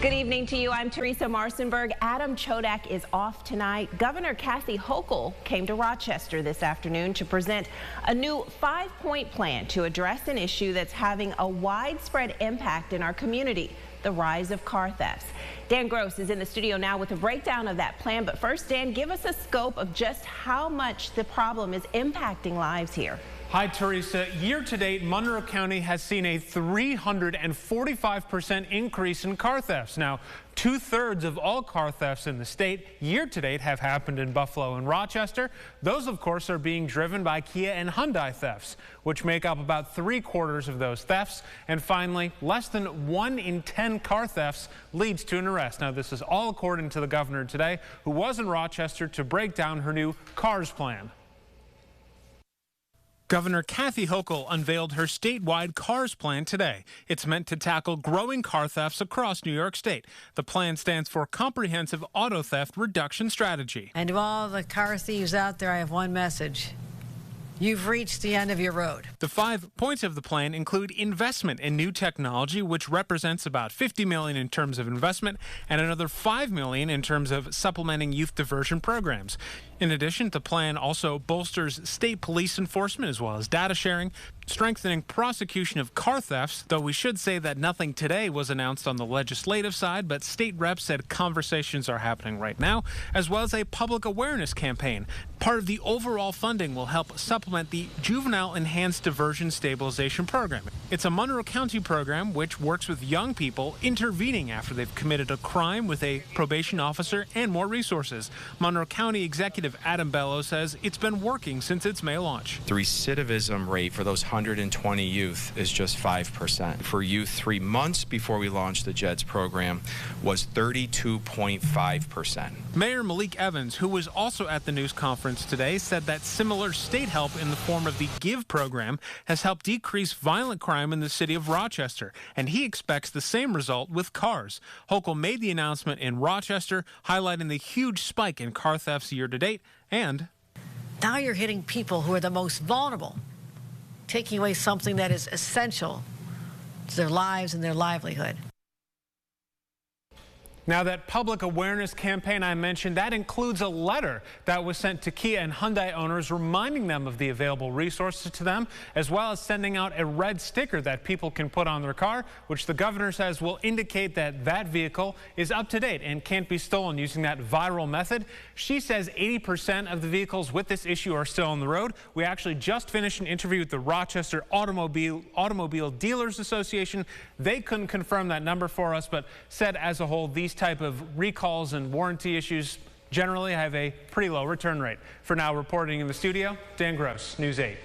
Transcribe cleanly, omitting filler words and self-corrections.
Good evening to you. I'm Teresa Marcinberg. Adam Chodak is off tonight. Governor Kathy Hochul came to Rochester this afternoon to present a new 5-point plan to address an issue that's having a widespread impact in our community, the rise of car thefts. Dan Gross is in the studio now with a breakdown of that plan. But first, Dan, give us a scope of just how much the problem is impacting lives here. Hi, Teresa. Year to date, Monroe County has seen a 345% increase in car thefts. Now, 2/3 of all car thefts in the state year to date have happened in Buffalo and Rochester. Those, of course, are being driven by Kia and Hyundai thefts, which make up about 3/4 of those thefts. And finally, less than 1 in 10 car thefts leads to an arrest. Now, this is all according to the governor today, who was in Rochester to break down her new CARS plan. Governor Kathy Hochul unveiled her statewide CARS plan today. It's meant to tackle growing car thefts across New York State. The plan stands for Comprehensive Auto Theft Reduction Strategy. And to all the car thieves out there, I have one message. You've reached the end of your road. The 5 points of the plan include investment in new technology, which represents about $50 million in terms of investment and another $5 million in terms of supplementing youth diversion programs. In addition, the plan also bolsters state police enforcement as well as data sharing, strengthening prosecution of car thefts, though we should say that nothing today was announced on the legislative side, but state reps said conversations are happening right now, as well as a public awareness campaign. Part of the overall funding will help supplement the Juvenile Enhanced Diversion Stabilization Program. It's a Monroe County program which works with young people intervening after they've committed a crime with a probation officer and more resources. Monroe County Executive Adam Bello says it's been working since its May launch. The recidivism rate for those 120 youth is just 5%. For youth 3 months before we launched the JEDS program was 32.5%. Mayor Malik Evans, who was also at the news conference today, said that similar state help in the form of the GIVE program has helped decrease violent crime in the city of Rochester, and he expects the same result with cars. Hochul made the announcement in Rochester, highlighting the huge spike in car thefts year to date, and now you're hitting people who are the most vulnerable, taking away something that is essential to their lives and their livelihood. Now, that public awareness campaign I mentioned, that includes a letter that was sent to Kia and Hyundai owners reminding them of the available resources to them, as well as sending out a red sticker that people can put on their car, which the governor says will indicate that that vehicle is up to date and can't be stolen using that viral method. She says 80% of the vehicles with this issue are still on the road. We actually just finished an interview with the Rochester Automobile Dealers Association. They couldn't confirm that number for us, but said as a whole, these type of recalls and warranty issues generally have a pretty low return rate. For now, reporting in the studio, Dan Gross, News 8.